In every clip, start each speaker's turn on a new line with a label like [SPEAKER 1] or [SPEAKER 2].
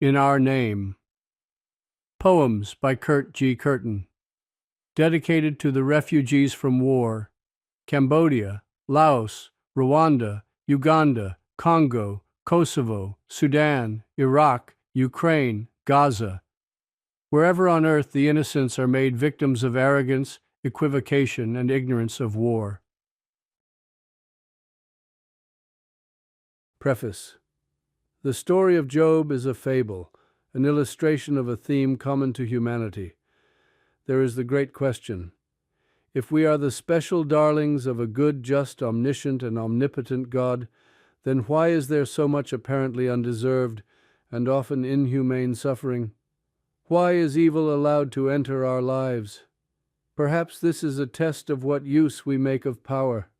[SPEAKER 1] In Our Name. Poems by Curt Curtin. Dedicated to the refugees from war. Cambodia, Laos, Rwanda, Uganda, Congo, Kosovo, Sudan, Iraq, Ukraine, Gaza. Wherever on earth the innocents are made victims of arrogance, equivocation, and ignorance of war. Preface. The story of Job is a fable, an illustration of a theme common to humanity. There is the great question: if we are the special darlings of a good, just, omniscient, and omnipotent God, then why is there so much apparently undeserved and often inhumane suffering? Why is evil allowed to enter our lives? Perhaps this is a test of what use we make of power.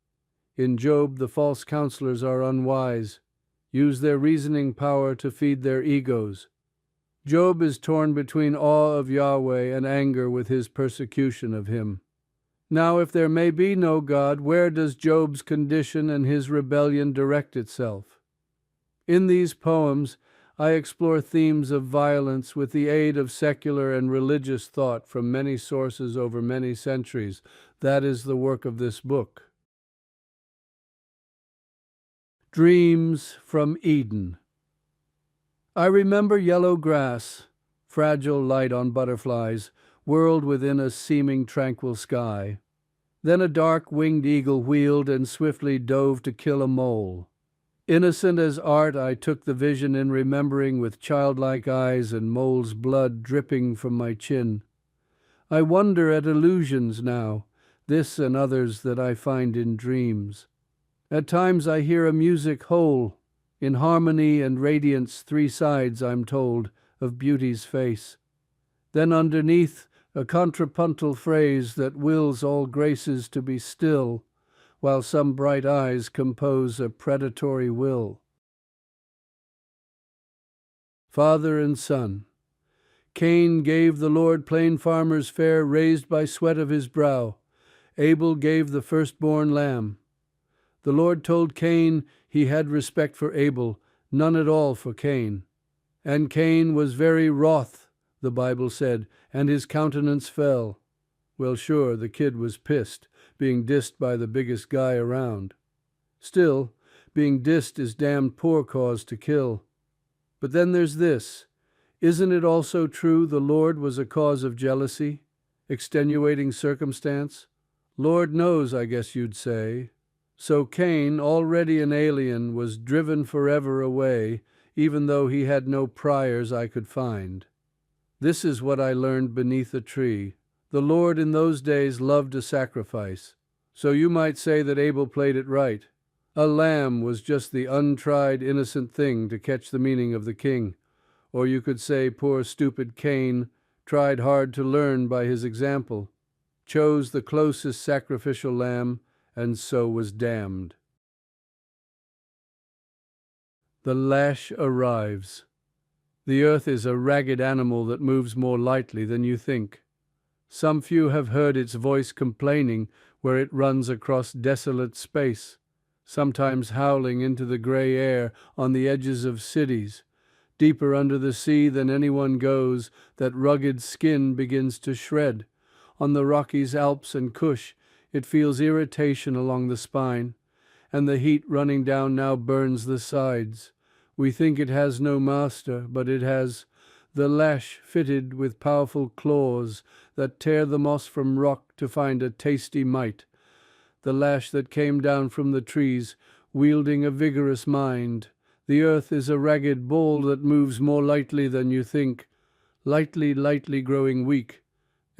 [SPEAKER 1] In Job, the false counselors are unwise, use their reasoning power to feed their egos. Job is torn between awe of Yahweh and anger with his persecution of him. Now, if there may be no God, where does Job's condition and his rebellion direct itself? In these poems, I explore themes of violence with the aid of secular and religious thought from many sources over many centuries. That is the work of this book. Dreams from Eden. I remember yellow grass, fragile light on butterflies, whirled within a seeming tranquil sky. Then a dark winged eagle wheeled and swiftly dove to kill a mole. Innocent as art, I took the vision in remembering with childlike eyes and mole's blood dripping from my chin. I wonder at illusions now, this and others that I find in dreams. At times I hear a music whole, in harmony and radiance, three sides, I'm told, of beauty's face. Then underneath, a contrapuntal phrase that wills all graces to be still, while some bright eyes compose a predatory will. Father and son. Cain gave the Lord plain farmer's fare raised by sweat of his brow. Abel gave the firstborn lamb. The Lord told Cain he had respect for Abel, none at all for Cain. And Cain was very wroth, the Bible said, and his countenance fell. Well, sure, the kid was pissed, being dissed by the biggest guy around. Still, being dissed is damned poor cause to kill. But then there's this. Isn't it also true the Lord was a cause of jealousy, extenuating circumstance? Lord knows, I guess you'd say. So Cain, already an alien, was driven forever away, even though he had no priors I could find. This is what I learned beneath a tree. The Lord in those days loved a sacrifice. So you might say that Abel played it right. A lamb was just the untried, innocent thing to catch the meaning of the king. Or you could say poor stupid Cain tried hard to learn by his example, chose the closest sacrificial lamb, and so was damned. The lash arrives. The earth is a ragged animal that moves more lightly than you think. Some few have heard its voice complaining where it runs across desolate space, sometimes howling into the gray air on the edges of cities. Deeper under the sea than anyone goes, that rugged skin begins to shred. On the Rockies, Alps, and Kush, it feels irritation along the spine, and the heat running down now burns the sides. We think it has no master, but it has, the lash fitted with powerful claws that tear the moss from rock to find a tasty mite. The lash that came down from the trees, wielding a vigorous mind. The earth is a ragged ball that moves more lightly than you think, lightly, lightly growing weak,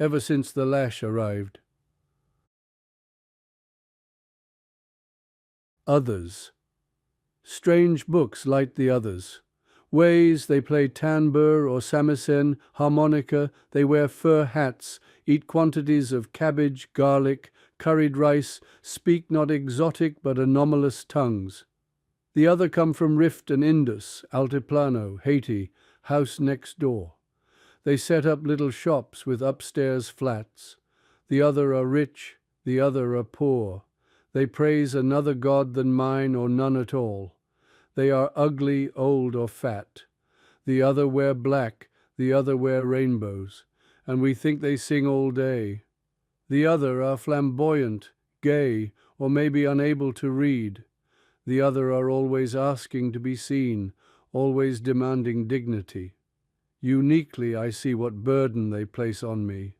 [SPEAKER 1] ever since the lash arrived. Others. Strange books light the others. Ways they play tambour or samisen, harmonica, they wear fur hats, eat quantities of cabbage, garlic, curried rice, speak not exotic but anomalous tongues. The other come from Rift and Indus, Altiplano, Haiti, house next door. They set up little shops with upstairs flats. The other are rich, the other are poor. They praise another God than mine or none at all. They are ugly, old, or fat. The other wear black, the other wear rainbows, and we think they sing all day. The other are flamboyant, gay, or maybe unable to read. The other are always asking to be seen, always demanding dignity. Uniquely I see what burden they place on me.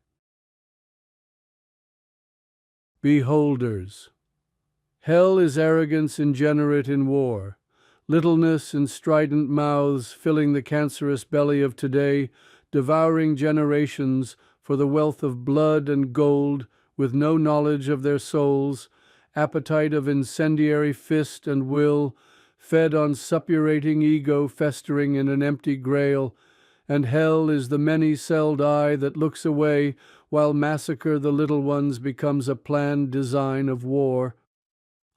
[SPEAKER 1] Beholders. Hell is arrogance ingenerate in war, littleness and strident mouths filling the cancerous belly of today, devouring generations for the wealth of blood and gold, with no knowledge of their souls, appetite of incendiary fist and will, fed on suppurating ego festering in an empty grail, and hell is the many-celled eye that looks away while massacre the little ones becomes a planned design of war.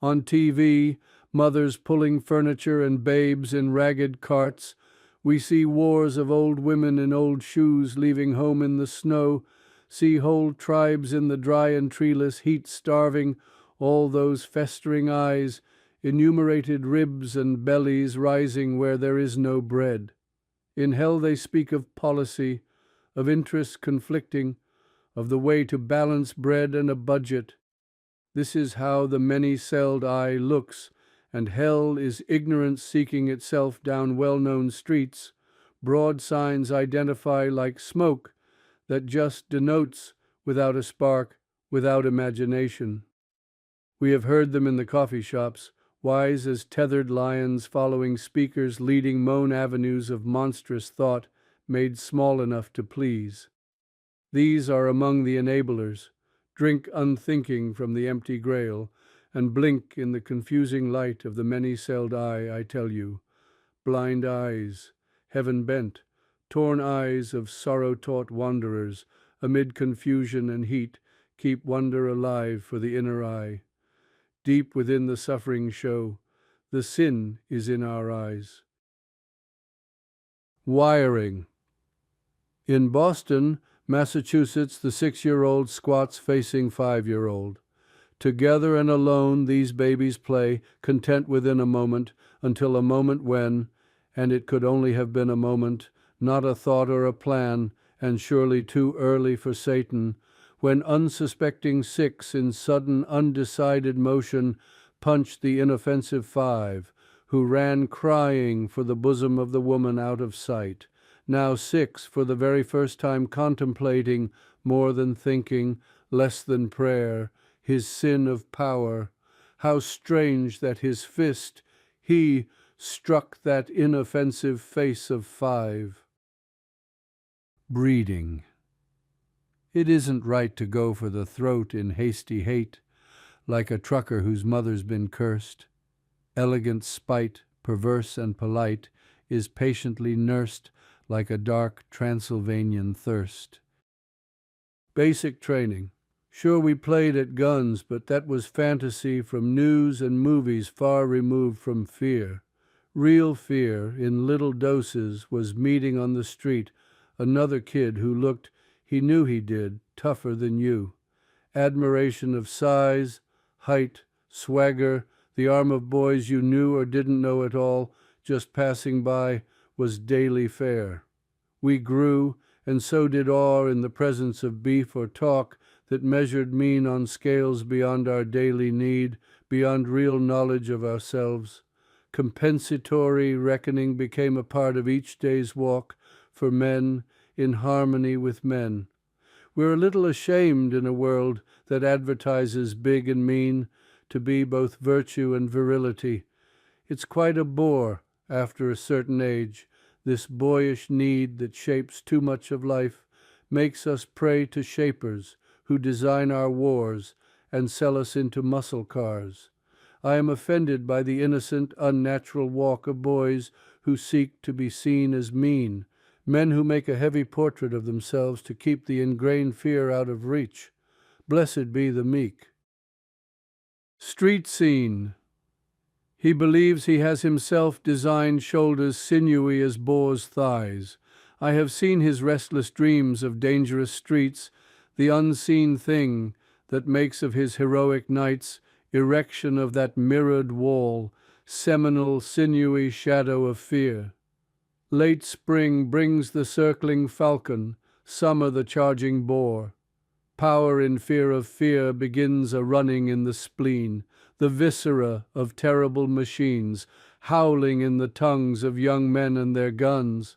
[SPEAKER 1] On TV, mothers pulling furniture and babes in ragged carts, we see wars of old women in old shoes leaving home in the snow, see whole tribes in the dry and treeless heat starving, all those festering eyes, enumerated ribs and bellies rising where there is no bread. In hell they speak of policy, of interests conflicting, of the way to balance bread and a budget. This is how the many-celled eye looks, and hell is ignorance seeking itself down well-known streets. Broad signs identify like smoke that just denotes without a spark, without imagination. We have heard them in the coffee shops, wise as tethered lions following speakers leading moan avenues of monstrous thought made small enough to please. These are among the enablers. Drink unthinking from the empty grail, and blink in the confusing light of the many-celled eye, I tell you. Blind eyes, heaven-bent, torn eyes of sorrow-taught wanderers, amid confusion and heat, keep wonder alive for the inner eye. Deep within the suffering show, the sin is in our eyes. Wiring. In Boston, Massachusetts, the 6-year-old squats facing 5-year-old. Together and alone these babies play, content within a moment, until a moment when, and it could only have been a moment, not a thought or a plan, and surely too early for Satan, when unsuspecting 6 in sudden undecided motion punched the inoffensive 5, who ran crying for the bosom of the woman out of sight. Now 6, for the very first time contemplating, more than thinking, less than prayer, his sin of power. How strange that his fist, he, struck that inoffensive face of 5. Breeding. It isn't right to go for the throat in hasty hate, like a trucker whose mother's been cursed. Elegant spite, perverse and polite, is patiently nursed like a dark Transylvanian thirst. Basic training. Sure, we played at guns, but that was fantasy from news and movies far removed from fear. Real fear, in little doses, was meeting on the street another kid who looked, he knew he did, tougher than you. Admiration of size, height, swagger, the arm of boys you knew or didn't know at all, just passing by, was daily fare. We grew, and so did awe in the presence of beef or talk that measured mean on scales beyond our daily need, beyond real knowledge of ourselves. Compensatory reckoning became a part of each day's walk for men in harmony with men. We're a little ashamed in a world that advertises big and mean to be both virtue and virility. It's quite a bore, after a certain age, this boyish need that shapes too much of life, makes us prey to shapers who design our wars and sell us into muscle cars. I am offended by the innocent, unnatural walk of boys who seek to be seen as mean, men who make a heavy portrait of themselves to keep the ingrained fear out of reach. Blessed be the meek. Street scene. He believes he has himself designed shoulders sinewy as boar's thighs. I have seen his restless dreams of dangerous streets, the unseen thing that makes of his heroic nights erection of that mirrored wall, seminal sinewy shadow of fear. Late spring brings the circling falcon, summer the charging boar. Power in fear of fear begins a running in the spleen, the viscera of terrible machines, howling in the tongues of young men and their guns.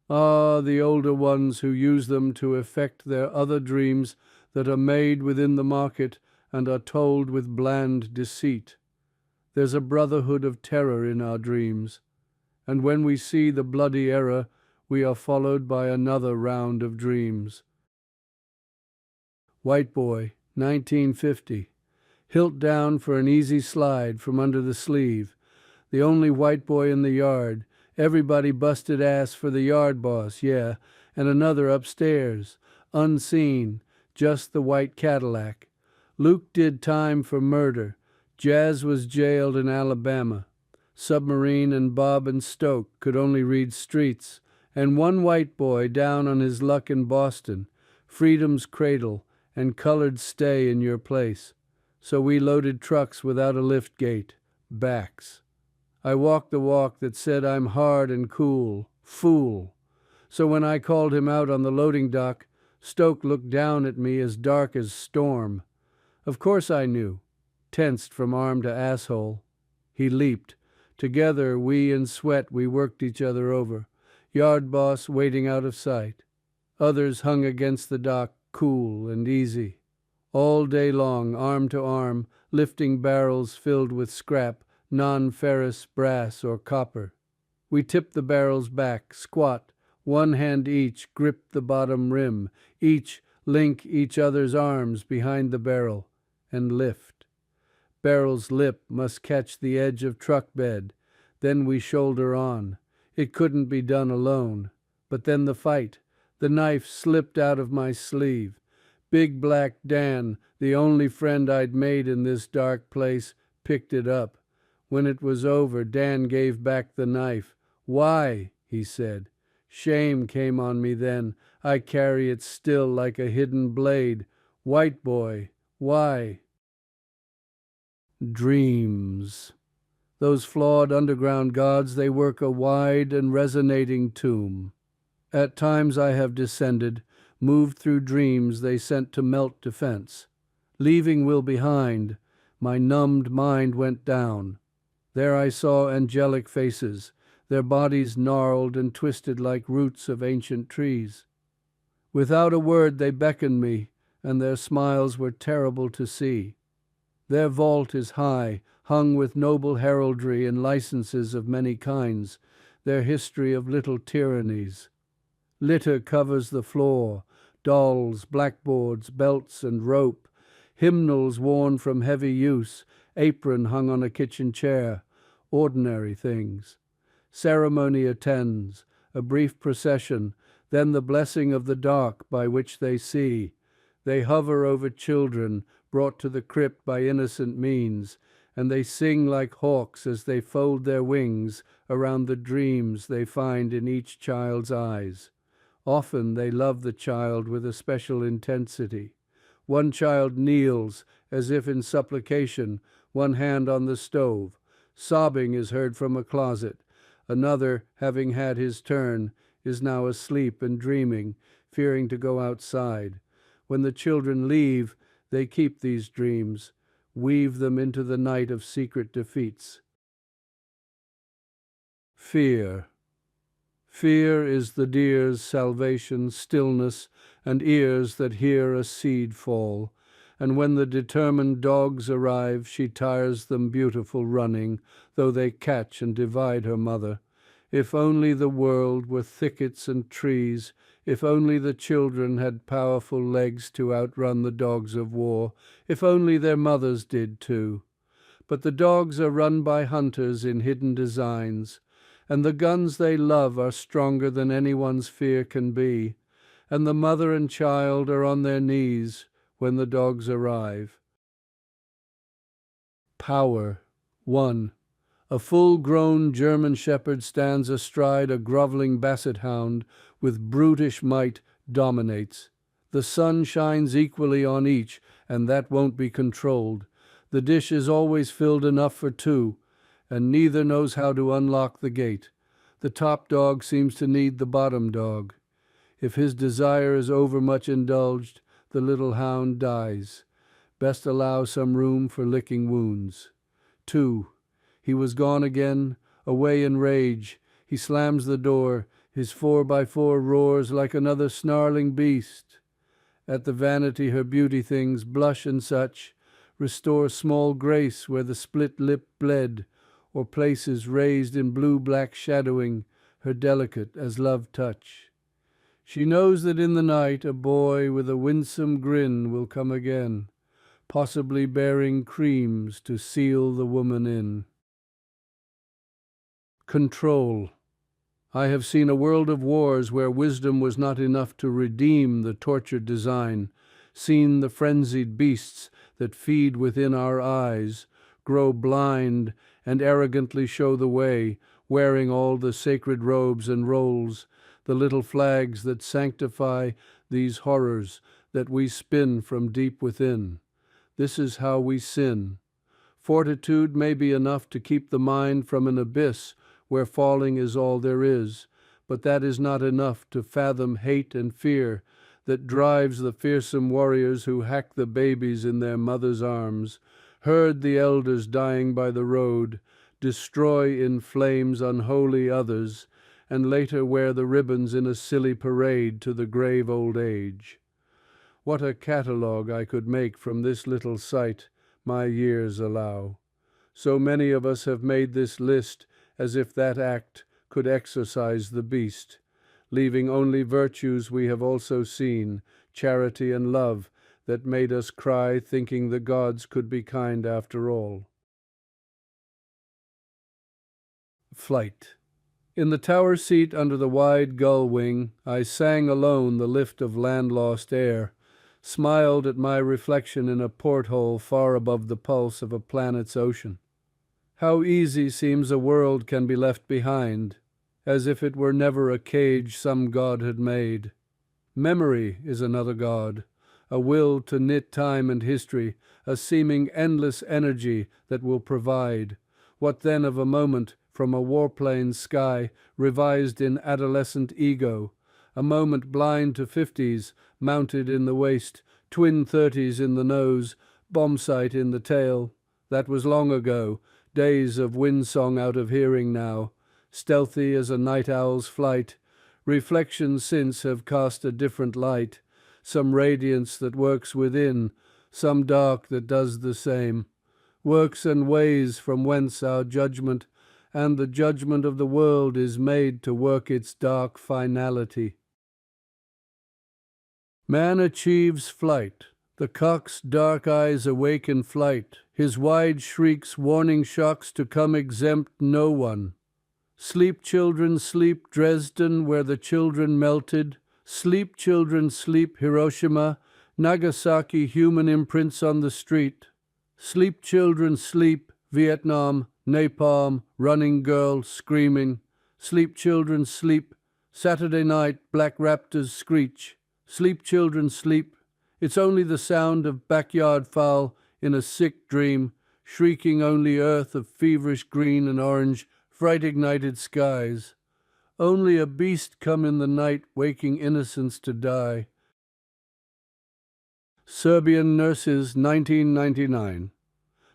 [SPEAKER 1] Ah, the older ones who use them to effect their other dreams that are made within the market and are told with bland deceit. There's a brotherhood of terror in our dreams, and when we see the bloody error, we are followed by another round of dreams. White boy, 1950. Hilt down for an easy slide from under the sleeve. The only white boy in the yard. Everybody busted ass for the yard boss, yeah, and another upstairs. Unseen, just the white Cadillac. Luke did time for murder. Jazz was jailed in Alabama. Submarine and Bob and Stoke could only read streets. And one white boy down on his luck in Boston. Freedom's cradle and colored stay in your place. So we loaded trucks without a lift gate. Backs. I walked the walk that said I'm hard and cool. Fool. So when I called him out on the loading dock, Stoke looked down at me as dark as storm. Of course I knew. Tensed from arm to asshole. He leaped. Together, we in sweat, we worked each other over. Yard boss waiting out of sight. Others hung against the dock, cool and easy. All day long, arm to arm, lifting barrels filled with scrap, non-ferrous brass or copper. We tipped the barrels back, squat, one hand each grip the bottom rim, each link each other's arms behind the barrel, and lift. Barrel's lip must catch the edge of truck bed. Then we shoulder on. It couldn't be done alone. But then the fight. The knife slipped out of my sleeve. Big Black Dan, the only friend I'd made in this dark place, picked it up. When it was over, Dan gave back the knife. "Why?" he said. Shame came on me then. I carry it still like a hidden blade. White boy, why? Dreams. Those flawed underground gods, they work a wide and resonating tomb. At times I have descended, moved through dreams they sent to melt defense. Leaving will behind, my numbed mind went down. There I saw angelic faces, their bodies gnarled and twisted like roots of ancient trees. Without a word they beckoned me, and their smiles were terrible to see. Their vault is high, hung with noble heraldry and licenses of many kinds, their history of little tyrannies. Litter covers the floor, dolls, blackboards, belts, and rope, hymnals worn from heavy use, apron hung on a kitchen chair, ordinary things. Ceremony attends, a brief procession, then the blessing of the dark by which they see. They hover over children, brought to the crypt by innocent means, and they sing like hawks as they fold their wings around the dreams they find in each child's eyes. Often they love the child with a special intensity. One child kneels, as if in supplication, one hand on the stove. Sobbing is heard from a closet. Another, having had his turn, is now asleep and dreaming, fearing to go outside. When the children leave, they keep these dreams, weave them into the night of secret defeats. Fear. Fear is the deer's salvation, stillness, and ears that hear a seed fall. And when the determined dogs arrive, she tires them beautiful running, though they catch and divide her mother. If only the world were thickets and trees, if only the children had powerful legs to outrun the dogs of war, if only their mothers did too. But the dogs are run by hunters in hidden designs, and the guns they love are stronger than anyone's fear can be, and the mother and child are on their knees when the dogs arrive. Power. 1. A full-grown German shepherd stands astride a groveling basset hound, with brutish might dominates. The sun shines equally on each, and that won't be controlled. The dish is always filled enough for two, and neither knows how to unlock the gate. The top dog seems to need the bottom dog. If his desire is overmuch indulged, the little hound dies. Best allow some room for licking wounds. 2. He was gone again, away in rage. He slams the door. His 4x4 roars like another snarling beast. At the vanity her beauty things, blush and such, restore small grace where the split lip bled, or places raised in blue-black shadowing, her delicate as love touch. She knows that in the night a boy with a winsome grin will come again, possibly bearing creams to seal the woman in. Control. I have seen a world of wars where wisdom was not enough to redeem the tortured design, seen the frenzied beasts that feed within our eyes grow blind and arrogantly show the way, wearing all the sacred robes and roles, the little flags that sanctify these horrors that we spin from deep within. This is how we sin. Fortitude may be enough to keep the mind from an abyss where falling is all there is, but that is not enough to fathom hate and fear that drives the fearsome warriors who hack the babies in their mothers' arms, herd the elders dying by the road, destroy in flames unholy others, and later wear the ribbons in a silly parade to the grave old age. What a catalogue I could make from this little sight my years allow. So many of us have made this list as if that act could exorcise the beast, leaving only virtues we have also seen, charity and love, that made us cry thinking the gods could be kind after all. Flight. In the tower seat under the wide gull wing, I sang alone the lift of land-lost air, smiled at my reflection in a porthole far above the pulse of a planet's ocean. How easy seems a world can be left behind, as if it were never a cage some god had made. Memory is another god, a will to knit time and history, a seeming endless energy that will provide. What then of a moment from a warplane's sky, revised in adolescent ego, a moment blind to 50s, mounted in the waist, twin 30s in the nose, bombsight in the tail. That was long ago, days of windsong out of hearing now, stealthy as a night owl's flight. Reflections since have cast a different light, some radiance that works within, some dark that does the same, works and ways from whence our judgment and the judgment of the world is made to work its dark finality. Man achieves flight. The cock's dark eyes awake in flight, his wide shrieks warning shocks to come exempt no one. Sleep, children, sleep, Dresden, where the children melted. Sleep, children, sleep, Hiroshima, Nagasaki, human imprints on the street. Sleep, children, sleep, Vietnam, napalm, running girl, screaming. Sleep, children, sleep, Saturday night, black raptors screech. Sleep, children, sleep. It's only the sound of backyard fowl in a sick dream, shrieking only earth of feverish green and orange, fright-ignited skies. Only a beast come in the night, waking innocence to die. Serbian nurses, 1999.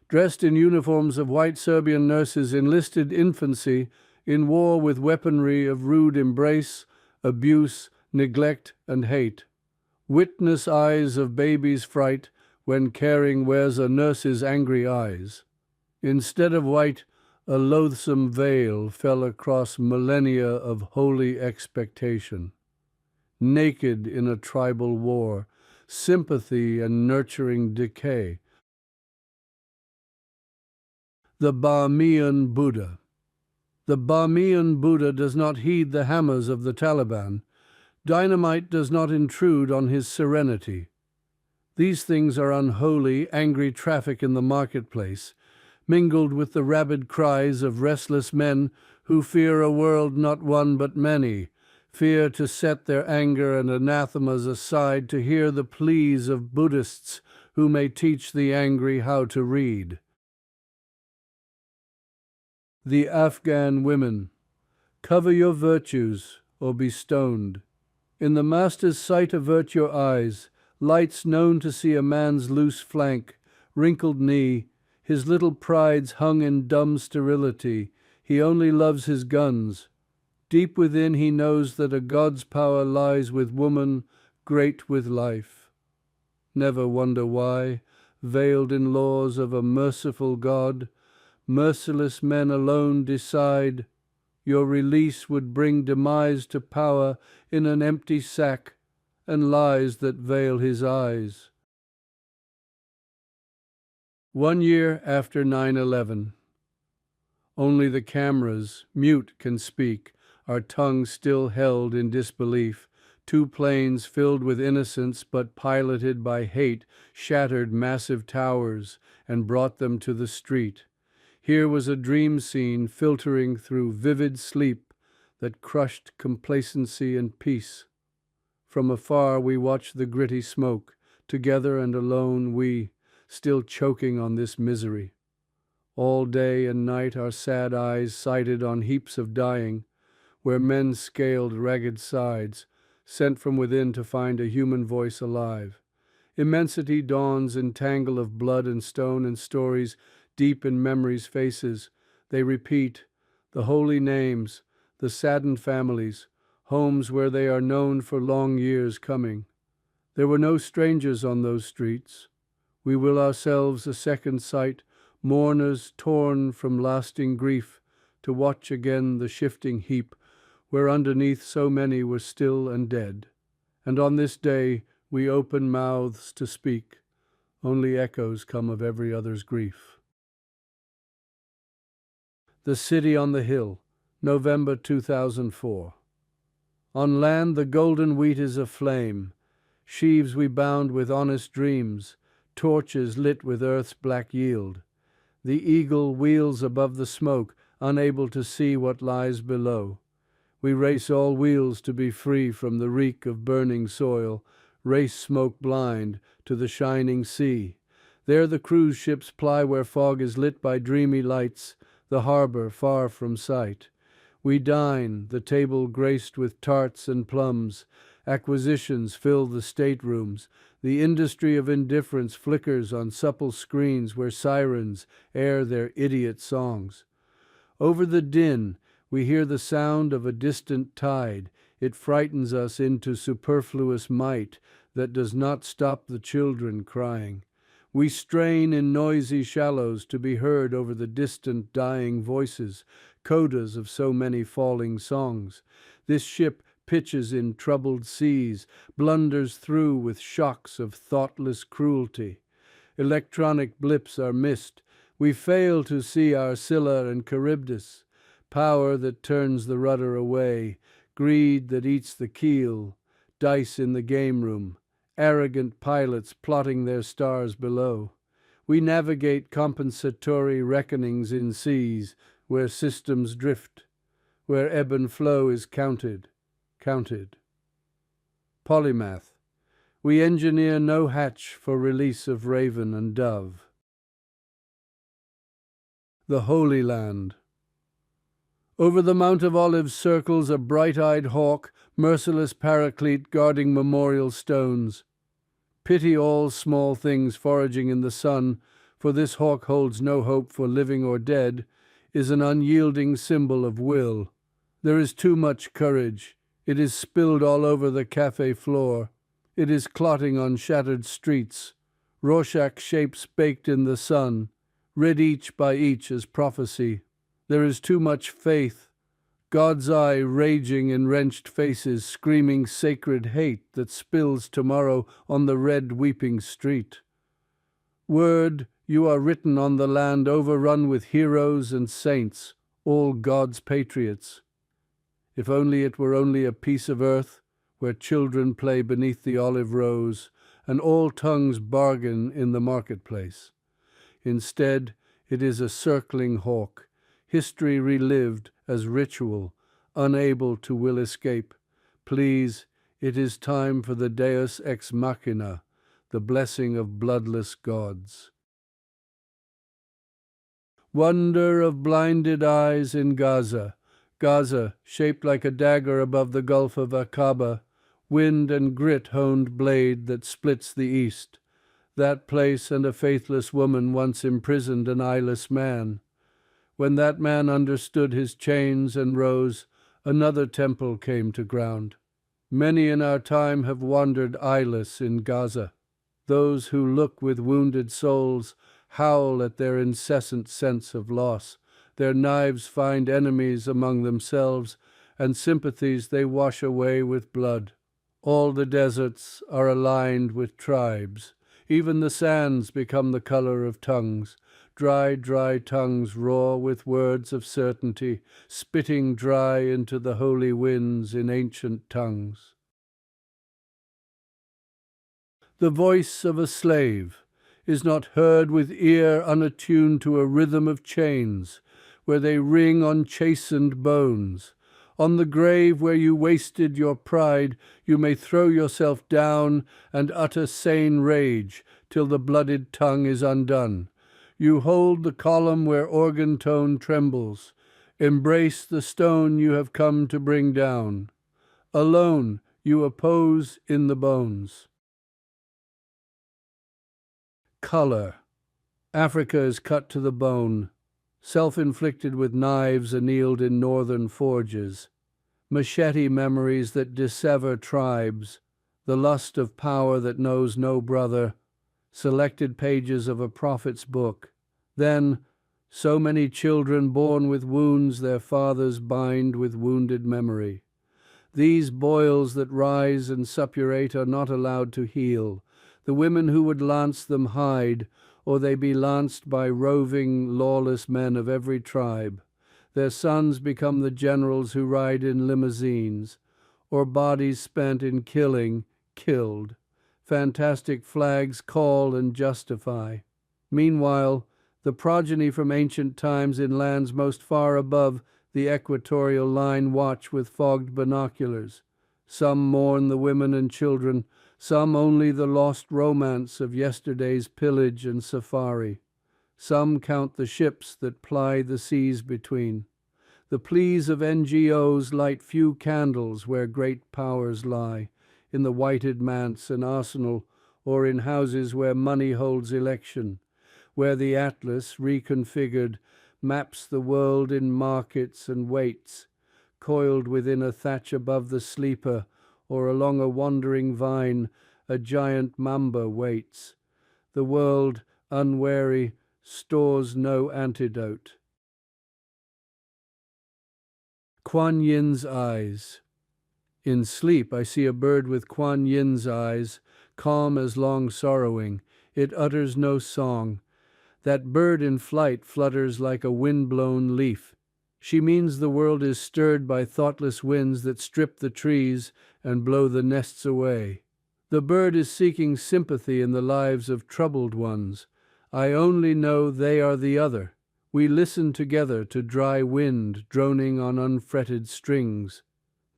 [SPEAKER 1] Dressed in uniforms of white Serbian nurses enlisted infancy in war with weaponry of rude embrace, abuse, neglect, and hate. Witness eyes of baby's fright when caring wears a nurse's angry eyes. Instead of white, a loathsome veil fell across millennia of holy expectation. Naked in a tribal war, sympathy and nurturing decay. The Bahmian Buddha. The Bahmian Buddha does not heed the hammers of the Taliban. Dynamite does not intrude on his serenity. These things are unholy, angry traffic in the marketplace, mingled with the rabid cries of restless men who fear a world not one but many, fear to set their anger and anathemas aside to hear the pleas of Buddhists who may teach the angry how to read. The Afghan women. Cover your virtues, or be stoned. In the Master's sight avert your eyes, lights known to see a man's loose flank, wrinkled knee, his little prides hung in dumb sterility. He only loves his guns. Deep within he knows that a god's power lies with woman, great with life. Never wonder why, veiled in laws of a merciful God, merciless men alone decide your release would bring demise to power in an empty sack and lies that veil his eyes. 1 year after 9/11. Only the cameras, mute, can speak, our tongues still held in disbelief. 2 planes filled with innocence but piloted by hate shattered massive towers and brought them to the street. Here was a dream scene filtering through vivid sleep that crushed complacency and peace. From afar we watched the gritty smoke. Together and alone we, still choking on this misery. All day and night our sad eyes sighted on heaps of dying, where men scaled ragged sides, sent from within to find a human voice alive. Immensity dawns in tangle of blood and stone and stories deep in memory's faces. They repeat the holy names, the saddened families, homes where they are known for long years coming. There were no strangers on those streets. We will ourselves a second sight, mourners torn from lasting grief, to watch again the shifting heap where underneath so many were still and dead. And on this day we open mouths to speak. Only echoes come of every other's grief. The City on the Hill, November 2004. On land the golden wheat is aflame. Sheaves we bound with honest dreams, torches lit with earth's black yield. The eagle wheels above the smoke, unable to see what lies below. We race all wheels to be free from the reek of burning soil, race smoke blind to the shining sea. There the cruise ships ply where fog is lit by dreamy lights, the harbor far from sight. We dine, the table graced with tarts and plums. Acquisitions fill the staterooms. The industry of indifference flickers on supple screens where sirens air their idiot songs. Over the din, we hear the sound of a distant tide. It frightens us into superfluous might that does not stop the children crying. We strain in noisy shallows to be heard over the distant dying voices, codas of so many falling songs. This ship pitches in troubled seas, blunders through with shocks of thoughtless cruelty. Electronic blips are missed. We fail to see our Scylla and Charybdis, power that turns the rudder away, greed that eats the keel, dice in the game room, arrogant pilots plotting their stars below. We navigate compensatory reckonings in seas where systems drift, where ebb and flow is counted. Polymath. We engineer no hatch for release of raven and dove. The Holy Land. Over the Mount of Olives circles a bright-eyed hawk, merciless paraclete guarding memorial stones. Pity all small things foraging in the sun, for this hawk holds no hope for living or dead, is an unyielding symbol of will. There is too much courage. It is spilled all over the cafe floor. It is clotting on shattered streets. Rorschach shapes baked in the sun, read each by each as prophecy. There is too much faith. God's eye raging in wrenched faces, screaming sacred hate that spills tomorrow on the red weeping street. Word, you are written on the land overrun with heroes and saints, all God's patriots. If only it were only a piece of earth where children play beneath the olive rows and all tongues bargain in the marketplace. Instead, it is a circling hawk, history relived as ritual, unable to will escape. Please, it is time for the Deus ex machina, the blessing of bloodless gods. Wonder of blinded eyes in Gaza, Gaza, shaped like a dagger above the Gulf of Aqaba, wind and grit honed blade that splits the east. That place and a faithless woman once imprisoned an eyeless man. When that man understood his chains and rose, another temple came to ground. Many in our time have wandered eyeless in Gaza. Those who look with wounded souls howl at their incessant sense of loss. Their knives find enemies among themselves, and sympathies they wash away with blood. All the deserts are aligned with tribes. Even the sands become the color of tongues. Dry, dry tongues roar with words of certainty, spitting dry into the holy winds in ancient tongues. The voice of a slave is not heard with ear unattuned to a rhythm of chains, where they ring on chastened bones. On the grave where you wasted your pride, you may throw yourself down and utter sane rage till the blooded tongue is undone. You hold the column where organ tone trembles. Embrace the stone you have come to bring down. Alone you oppose in the bones. Color. Africa is cut to the bone, self-inflicted with knives annealed in northern forges. Machete memories that dissever tribes, the lust of power that knows no brother, selected pages of a prophet's book. Then, so many children born with wounds their fathers bind with wounded memory. These boils that rise and suppurate are not allowed to heal. The women who would lance them hide, or they be lanced by roving, lawless men of every tribe. Their sons become the generals who ride in limousines, or bodies spent in killing, killed. Fantastic flags call and justify. Meanwhile, the progeny from ancient times in lands most far above the equatorial line watch with fogged binoculars. Some mourn the women and children, some only the lost romance of yesterday's pillage and safari. Some count the ships that ply the seas between. The pleas of NGOs light few candles where great powers lie, in the whited manse and arsenal, or in houses where money holds election, where the atlas, reconfigured, maps the world in markets and waits, coiled within a thatch above the sleeper, or along a wandering vine, a giant mamba waits. The world, unwary, stores no antidote. Kuan Yin's eyes. In sleep I see a bird with Kuan Yin's eyes, calm as long sorrowing. It utters no song. That bird in flight flutters like a wind-blown leaf. She means the world is stirred by thoughtless winds that strip the trees and blow the nests away. The bird is seeking sympathy in the lives of troubled ones. I only know they are the other. We listen together to dry wind droning on unfretted strings.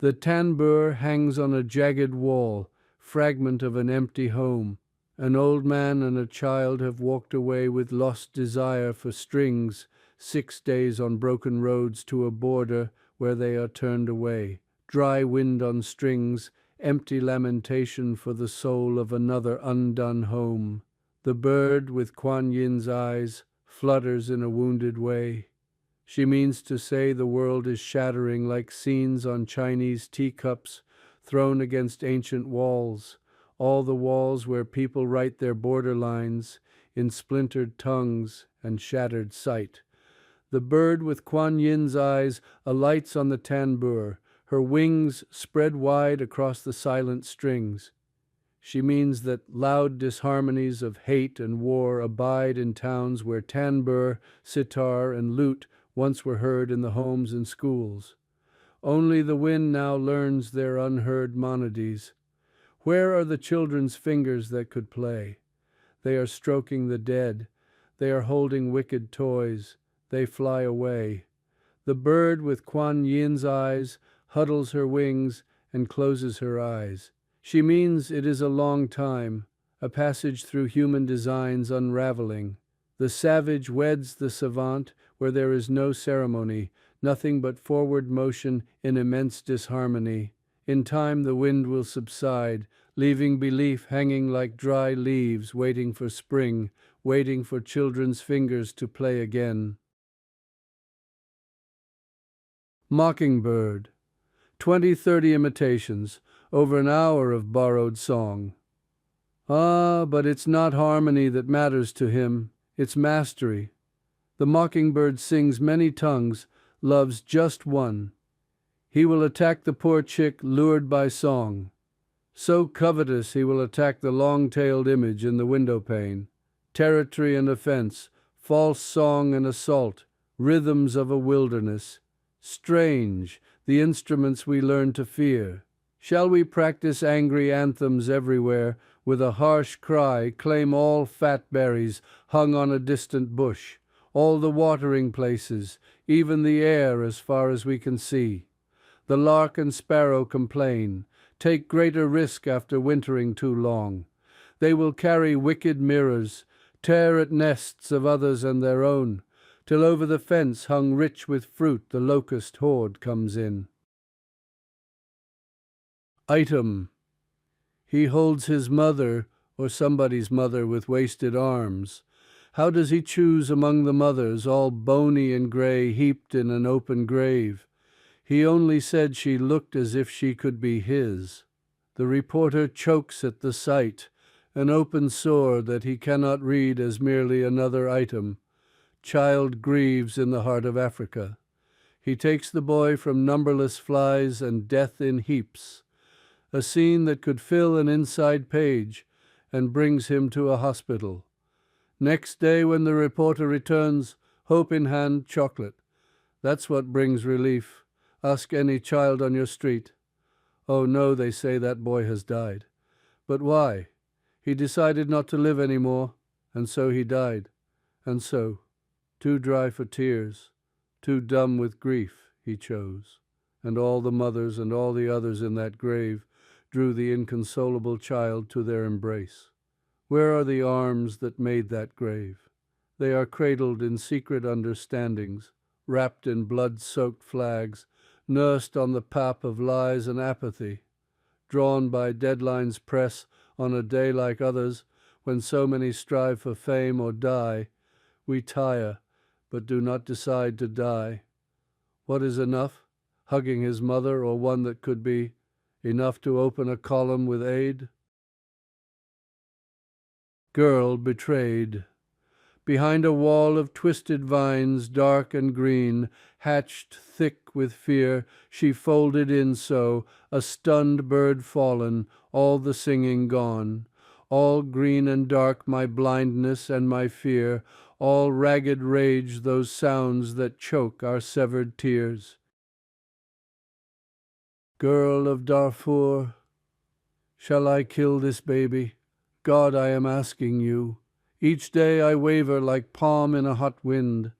[SPEAKER 1] The tambour hangs on a jagged wall, fragment of an empty home. An old man and a child have walked away with lost desire for strings, 6 days on broken roads to a border where they are turned away. Dry wind on strings, empty lamentation for the soul of another undone home. The bird with Kuan Yin's eyes flutters in a wounded way. She means to say the world is shattering like scenes on Chinese teacups thrown against ancient walls, all the walls where people write their border lines in splintered tongues and shattered sight. The bird with Kuan Yin's eyes alights on the tambour, her wings spread wide across the silent strings. She means that loud disharmonies of hate and war abide in towns where tambour, sitar, and lute once were heard in the homes and schools. Only the wind now learns their unheard monodies. Where are the children's fingers that could play? They are stroking the dead. They are holding wicked toys. They fly away. The bird with Kuan Yin's eyes huddles her wings and closes her eyes. She means it is a long time, a passage through human designs unraveling. The savage weds the savant where there is no ceremony, nothing but forward motion in immense disharmony. In time the wind will subside, leaving belief hanging like dry leaves, waiting for spring, waiting for children's fingers to play again. Mockingbird. 20-30 imitations, over an hour of borrowed song. Ah, but it's not harmony that matters to him, it's mastery. The mockingbird sings many tongues, loves just one. He will attack the poor chick lured by song. So covetous he will attack the long-tailed image in the window pane. Territory and offense, false song and assault, rhythms of a wilderness. Strange, the instruments we learn to fear. Shall we practice angry anthems everywhere, with a harsh cry claim all fat berries hung on a distant bush, all the watering places, even the air as far as we can see? The lark and sparrow complain, take greater risk after wintering too long. They will carry wicked mirrors, tear at nests of others and their own, till over the fence hung rich with fruit the locust horde comes in. Item. He holds his mother, or somebody's mother, with wasted arms. How does he choose among the mothers, all bony and gray, heaped in an open grave? He only said she looked as if she could be his. The reporter chokes at the sight, an open sore that he cannot read as merely another item. Child grieves in the heart of Africa. He takes the boy from numberless flies and death in heaps. A scene that could fill an inside page, and brings him to a hospital. Next day when the reporter returns, hope in hand, chocolate. That's what brings relief. Ask any child on your street. Oh no, they say that boy has died. But why? He decided not to live any more, and so he died. And so, too dry for tears, too dumb with grief, he chose. And all the mothers and all the others in that grave drew the inconsolable child to their embrace. Where are the arms that made that grave? They are cradled in secret understandings, wrapped in blood-soaked flags, nursed on the pap of lies and apathy, drawn by deadlines press on a day like others, when so many strive for fame or die. We tire, but do not decide to die. What is enough? Hugging his mother, or one that could be enough to open a column with aid? Girl betrayed. Behind a wall of twisted vines, dark and green, hatched thick with fear, she folded in so, a stunned bird fallen, all the singing gone. All green and dark my blindness and my fear, all ragged rage those sounds that choke our severed tears. Girl of Darfur, shall I kill this baby? God, I am asking you. Each day I waver like palm in a hot wind.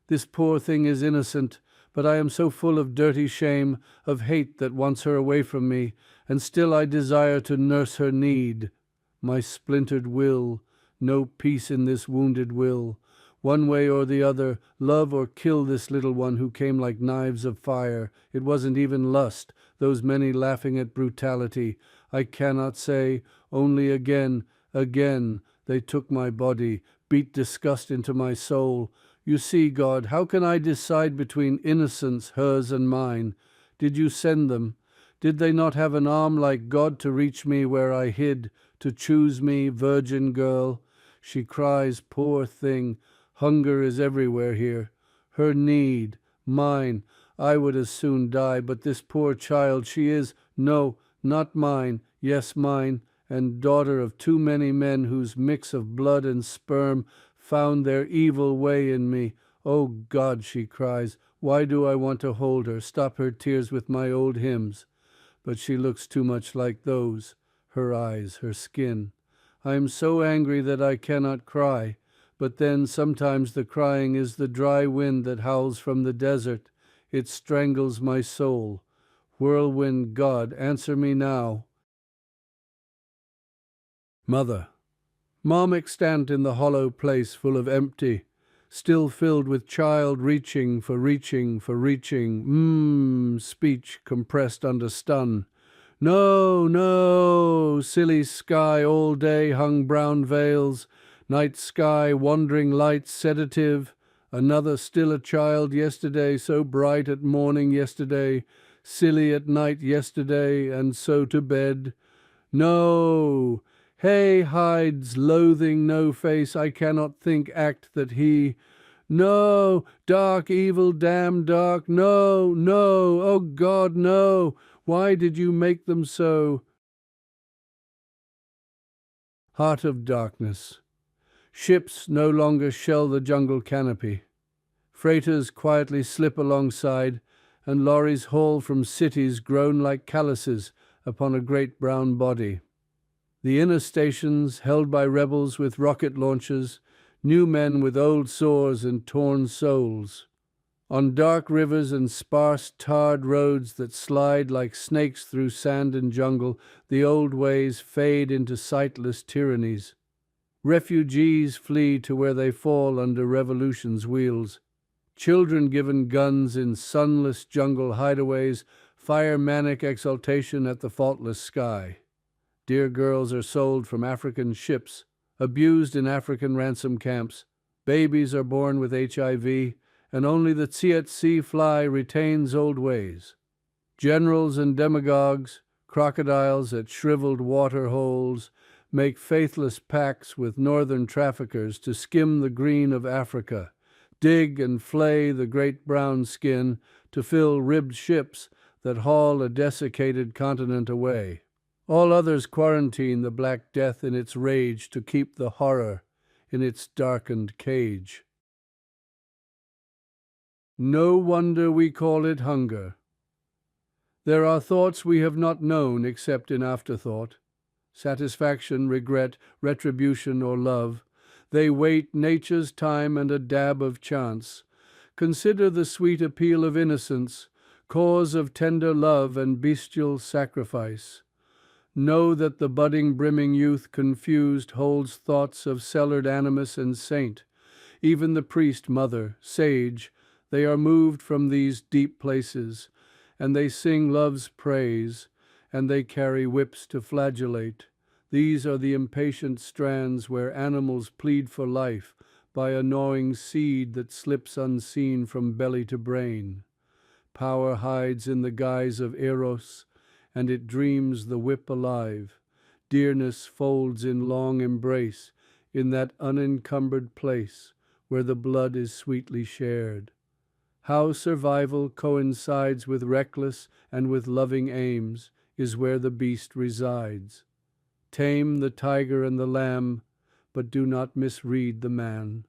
[SPEAKER 1] This poor thing is innocent, but I am so full of dirty shame, of hate that wants her away from me, and still I desire to nurse her need. My splintered will, no peace in this wounded will. One way or the other, love or kill this little one who came like knives of fire. It wasn't even lust, those many laughing at brutality. I cannot say, only again, again, they took my body, beat disgust into my soul. You see, God, how can I decide between innocence, hers and mine? Did you send them? Did they not have an arm like God to reach me where I hid, to choose me, virgin girl? She cries, poor thing. Hunger is everywhere here. Her need, mine. I would as soon die, but this poor child, she is, no, not mine, yes, mine, and daughter of too many men whose mix of blood and sperm found their evil way in me. Oh God, she cries, why do I want to hold her, stop her tears with my old hymns? But she looks too much like those, her eyes, her skin. I am so angry that I cannot cry. But then sometimes the crying is the dry wind that howls from the desert. It strangles my soul. Whirlwind God, answer me now. Mother. Mom extant in the hollow place full of empty. still filled with child reaching for reaching for reaching, speech compressed under stun. No, no, silly sky all day hung brown veils, night sky wandering light sedative, another still a child yesterday, so bright at morning yesterday, silly at night yesterday, and so to bed. No, hey hides loathing no face, I cannot think act that he. No, dark evil damn dark, no, no, oh God, no, why did you make them so? Heart of darkness. Ships no longer shell the jungle canopy. Freighters quietly slip alongside, and lorries haul from cities grown like calluses upon a great brown body. The inner stations, held by rebels with rocket launchers, new men with old sores and torn souls. On dark rivers and sparse tarred roads that slide like snakes through sand and jungle, the old ways fade into sightless tyrannies. Refugees flee to where they fall under revolution's wheels. Children given guns in sunless jungle hideaways fire manic exultation at the faultless sky. Dear girls are sold from African ships, abused in African ransom camps. Babies are born with HIV, and only the tsetse fly retains old ways. Generals and demagogues, crocodiles at shriveled water holes, make faithless pacts with northern traffickers to skim the green of Africa, dig and flay the great brown skin to fill ribbed ships that haul a desiccated continent away. All others quarantine the Black Death in its rage to keep the horror in its darkened cage. No wonder we call it hunger. There are thoughts we have not known except in afterthought. Satisfaction, regret, retribution, or love. They wait nature's time and a dab of chance. Consider the sweet appeal of innocence, cause of tender love and bestial sacrifice. Know that the budding, brimming youth confused holds thoughts of cellared animus and saint. Even the priest, mother, sage, they are moved from these deep places, and they sing love's praise, and they carry whips to flagellate. These are the impatient strands where animals plead for life by a gnawing seed that slips unseen from belly to brain. Power hides in the guise of eros, and it dreams the whip alive. Dearness folds in long embrace in that unencumbered place where the blood is sweetly shared. How survival coincides with reckless and with loving aims is where the beast resides. Tame the tiger and the lamb, but do not misread the man.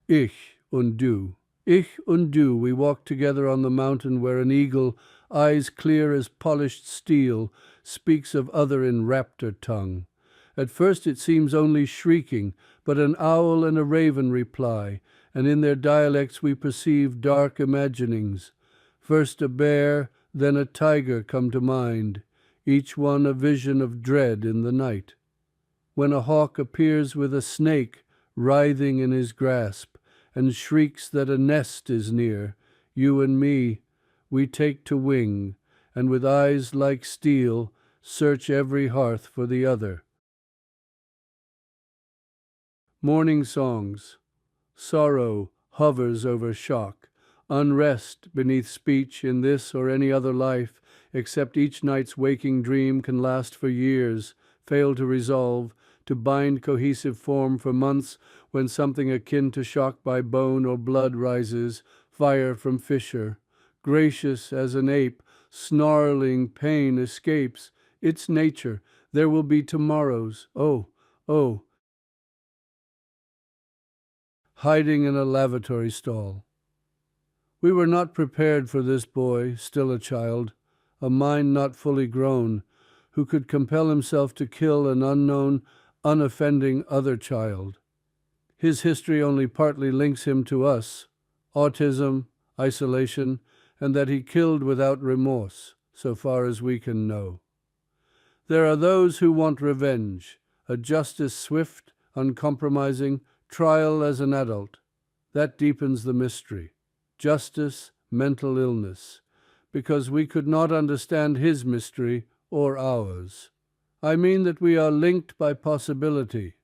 [SPEAKER 1] Ich und du. Ich und du, we walk together on the mountain where an eagle, eyes clear as polished steel, speaks of other in raptor tongue. At first it seems only shrieking, but an owl and a raven reply, and in their dialects we perceive dark imaginings. First a bear, then a tiger come to mind, each one a vision of dread in the night. When a hawk appears with a snake writhing in his grasp, and shrieks that a nest is near, you and me, we take to wing, and with eyes like steel search every hearth for the other. Morning songs. Sorrow hovers over shock, unrest beneath speech in this or any other life, except each night's waking dream can last for years, fail to resolve, to bind cohesive form for months when something akin to shock by bone or blood rises, fire from fissure. Gracious as an ape, snarling pain escapes. Its nature, there will be tomorrows. Oh, oh. Hiding in a lavatory stall. We were not prepared for this boy, still a child, a mind not fully grown, who could compel himself to kill an unknown, unoffending other child. His history only partly links him to us, autism, isolation, and that he killed without remorse, so far as we can know. There are those who want revenge, a justice swift, uncompromising, trial as an adult. That deepens the mystery. Justice, mental illness, because we could not understand his mystery or ours. I mean that we are linked by possibility,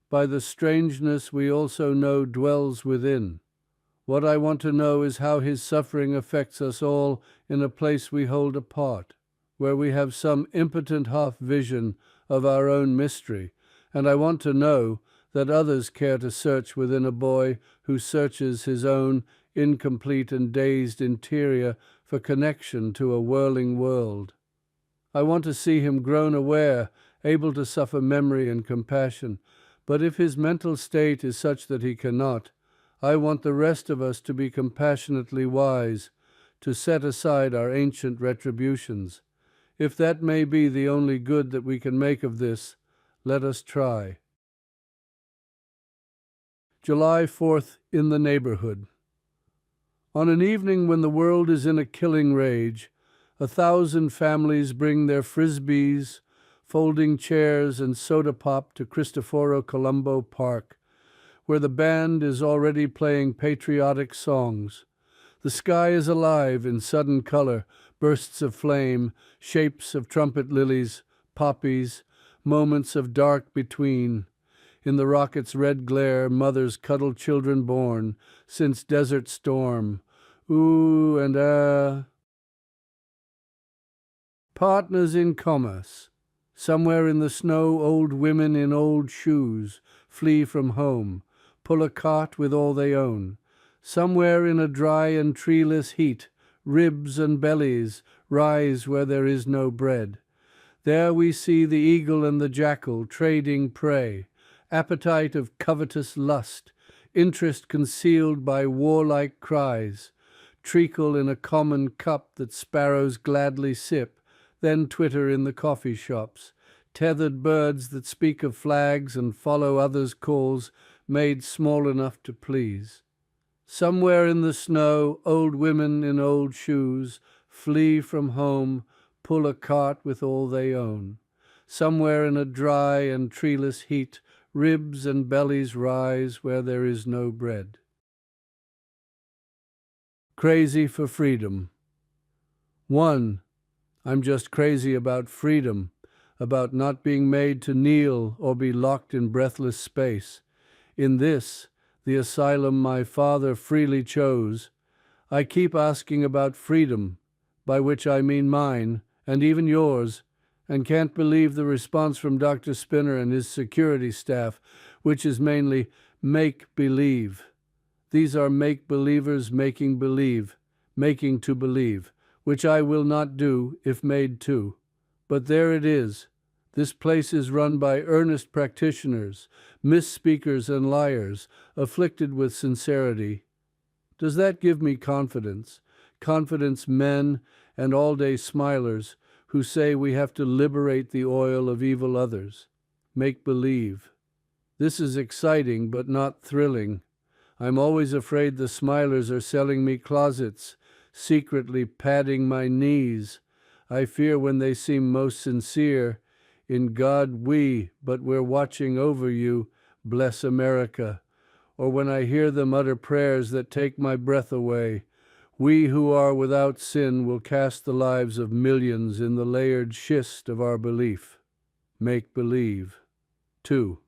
[SPEAKER 1] by the strangeness we also know dwells within. What I want to know is how his suffering affects us all in a place we hold apart, where we have some impotent half-vision of our own mystery, and I want to know that others care to search within a boy who searches his own incomplete and dazed interior for connection to a whirling world. I want to see him grown aware, able to suffer memory and compassion, but if his mental state is such that he cannot, I want the rest of us to be compassionately wise, to set aside our ancient retributions. If that may be the only good that we can make of this, let us try. July 4th, in the neighborhood. On an evening when the world is in a killing rage, 1,000 families bring their frisbees, folding chairs, and soda pop to Cristoforo Colombo Park, where the band is already playing patriotic songs. The sky is alive in sudden color, bursts of flame, shapes of trumpet lilies, poppies, moments of dark between. In the rocket's red glare, mothers cuddle children born since desert storm. Ooh and ah. Partners in commerce. Somewhere in the snow, old women in old shoes flee from home, pull a cart with all they own. Somewhere in a dry and treeless heat, ribs and bellies rise where there is no bread. There we see the eagle and the jackal trading prey, appetite of covetous lust, interest concealed by warlike cries, treacle in a common cup that sparrows gladly sip, then twitter in the coffee shops, tethered birds that speak of flags and follow others' calls, made small enough to please. Somewhere in the snow, old women in old shoes flee from home, pull a cart with all they own. Somewhere in a dry and treeless heat, ribs and bellies rise where there is no bread. Crazy for freedom. 1. I'm just crazy about freedom, about not being made to kneel or be locked in breathless space. In this, the asylum my father freely chose, I keep asking about freedom, by which I mean mine, and even yours, and can't believe the response from Dr. Spinner and his security staff, which is mainly make-believe. These are make-believers making believe, making to believe, which I will not do if made to. But there it is. This place is run by earnest practitioners, misspeakers and liars, afflicted with sincerity. Does that give me confidence? Confidence men and all-day smilers who say we have to liberate the oil of evil others. Make believe. This is exciting but not thrilling. I'm always afraid the smilers are selling me closets, secretly padding my knees. I fear when they seem most sincere, in God but we're watching over you, bless America. Or when I hear them utter prayers that take my breath away, we who are without sin will cast the lives of millions in the layered schist of our belief. Make believe. 2.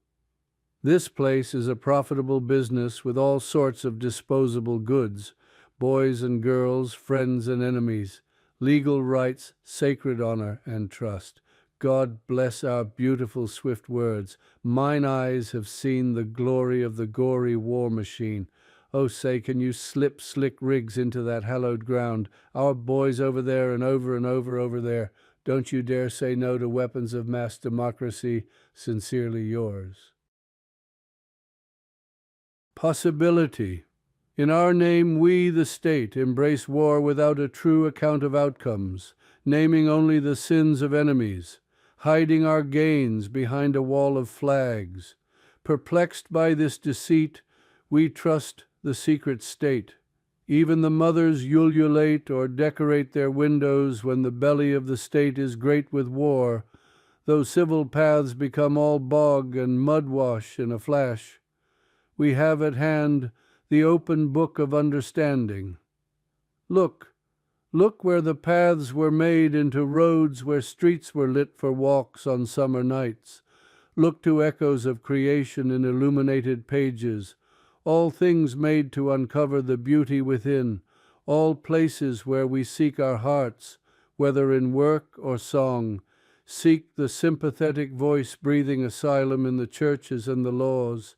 [SPEAKER 1] This place is a profitable business with all sorts of disposable goods, boys and girls, friends and enemies, legal rights, sacred honor and trust. God bless our beautiful swift words. Mine eyes have seen the glory of the gory war machine. Oh, say, can you slip slick rigs into that hallowed ground? Our boys over there and over over there. Don't you dare say no to weapons of mass democracy. Sincerely yours. Possibility. In our name we, the state, embrace war without a true account of outcomes, naming only the sins of enemies, hiding our gains behind a wall of flags. Perplexed by this deceit, we trust the secret state. Even the mothers ululate or decorate their windows when the belly of the state is great with war. though civil paths become all bog and mud-wash in a flash. We have at hand the open book of understanding. Look, look where the paths were made into roads, where streets were lit for walks on summer nights. Look to echoes of creation in illuminated pages, all things made to uncover the beauty within, all places where we seek our hearts, whether in work or song, seek the sympathetic voice breathing asylum in the churches and the laws.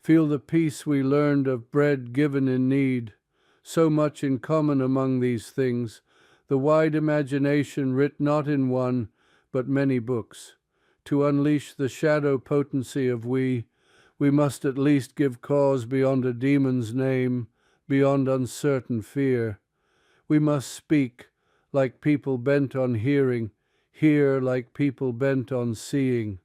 [SPEAKER 1] Feel the peace we learned of bread given in need, so much in common among these things, the wide imagination writ not in one, but many books. To unleash the shadow potency of we must at least give cause beyond a demon's name, beyond uncertain fear. We must speak like people bent on hearing, hear like people bent on seeing.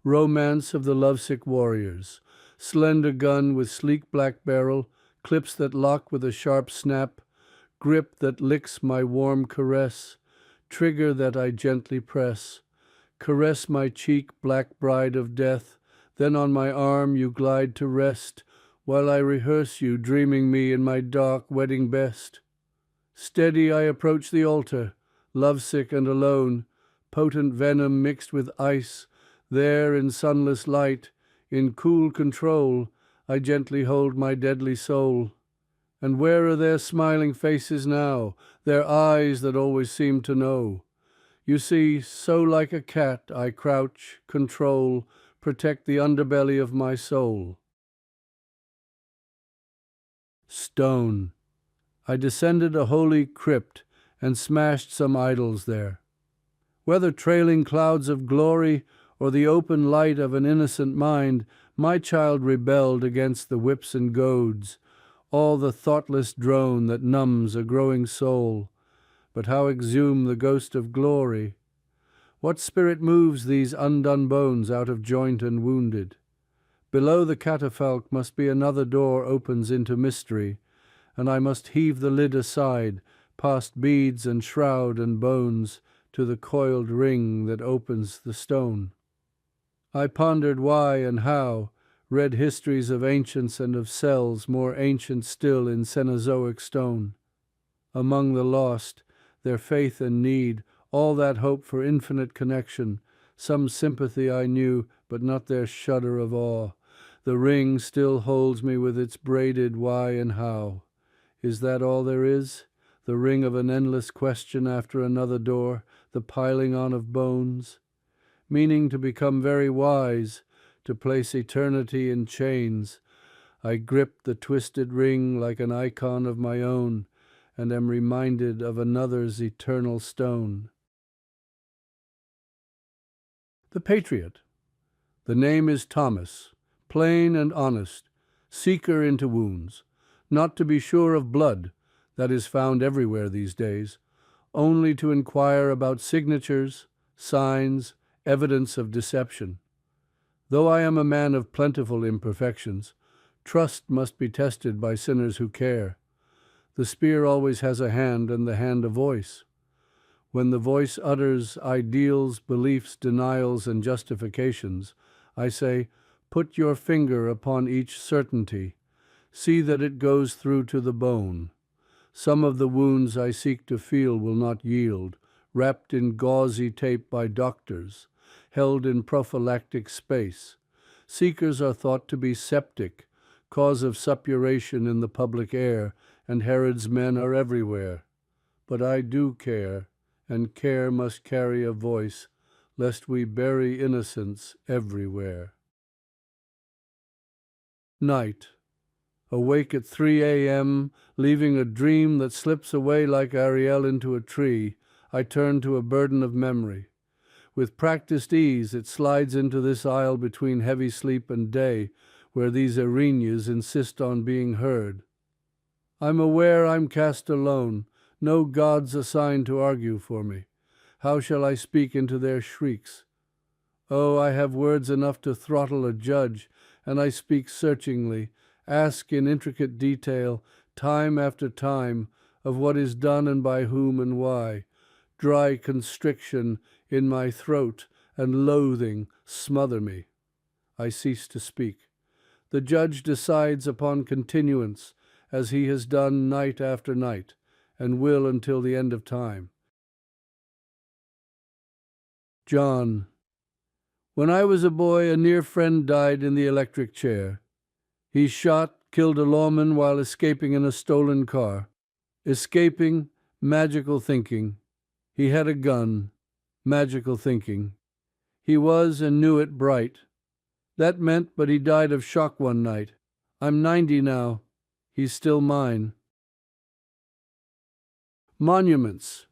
[SPEAKER 1] Romance of the Lovesick Warriors. Slender gun with sleek black barrel, clips that lock with a sharp snap, grip that licks my warm caress, trigger that I gently press. Caress my cheek, black bride of death, then on my arm you glide to rest, while I rehearse you, dreaming me in my dark wedding best. Steady I approach the altar, lovesick and alone, potent venom mixed with ice. There in sunless light, in cool control, I gently hold my deadly soul. And where are their smiling faces now, their eyes that always seem to know? You see, so like a cat I crouch, control, protect the underbelly of my soul. Stone. I descended a holy crypt and smashed some idols there. Whether trailing clouds of glory or the open light of an innocent mind, my child rebelled against the whips and goads, all the thoughtless drone that numbs a growing soul. But how exhume the ghost of glory? What spirit moves these undone bones out of joint and wounded? Below the catafalque must be another door opens into mystery, and I must heave the lid aside, past beads and shroud and bones, to the coiled ring that opens the stone. I pondered why and how, read histories of ancients and of cells more ancient still in Cenozoic stone. Among the lost, their faith and need, all that hope for infinite connection, some sympathy I knew, but not their shudder of awe. The ring still holds me with its braided why and how. Is that all there is? The ring of an endless question after another door, the piling on of bones? Meaning to become very wise, to place eternity in chains, I grip the twisted ring like an icon of my own, and am reminded of another's eternal stone. The Patriot. The name is Thomas, plain and honest, seeker into wounds, not to be sure of blood, that is found everywhere these days, only to inquire about signatures, signs, evidence of deception. Though I am a man of plentiful imperfections, trust must be tested by sinners who care. The spear always has a hand, and the hand a voice. When the voice utters ideals, beliefs, denials, and justifications, I say, put your finger upon each certainty. See that it goes through to the bone. Some of the wounds I seek to feel will not yield, wrapped in gauzy tape by doctors, held in prophylactic space. Seekers are thought to be septic, cause of suppuration in the public air, and Herod's men are everywhere. But I do care, and care must carry a voice, lest we bury innocence everywhere. Night. Awake at 3 a.m., leaving a dream that slips away like Ariel into a tree, I turn to a burden of memory. With practiced ease, it slides into this aisle between heavy sleep and day, where these Erinyes insist on being heard. I'm aware I'm cast alone, no gods assigned to argue for me. How shall I speak into their shrieks? Oh, I have words enough to throttle a judge, and I speak searchingly, ask in intricate detail, time after time, of what is done and by whom and why. dry constriction in my throat, and loathing smother me. I cease to speak. The judge decides upon continuance, as he has done night after night, and will until the end of time. John. When I was a boy, a near friend died in the electric chair. He shot, killed a lawman while escaping in a stolen car. Escaping, magical thinking. He had a gun, magical thinking. He was and knew it bright. That meant, but he died of shock one night. I'm 90 now. He's still mine. Monuments.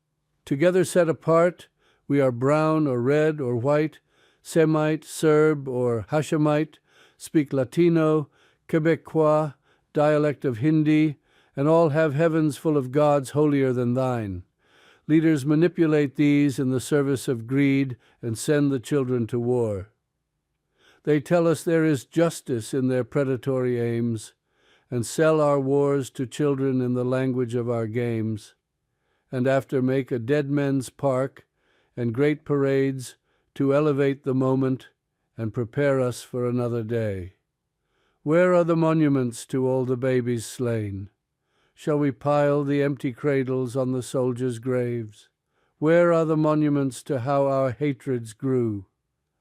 [SPEAKER 1] Together set apart, we are brown or red or white, Semite, Serb, or Hashemite, speak Latino, Quebecois, dialect of Hindi, and all have heavens full of gods holier than thine. Leaders manipulate these in the service of greed and send the children to war. They tell us there is justice in their predatory aims, and sell our wars to children in the language of our games, and after make a dead men's park and great parades to elevate the moment and prepare us for another day. Where are the monuments to all the babies slain? Shall we pile the empty cradles on the soldiers' graves? Where are the monuments to how our hatreds grew?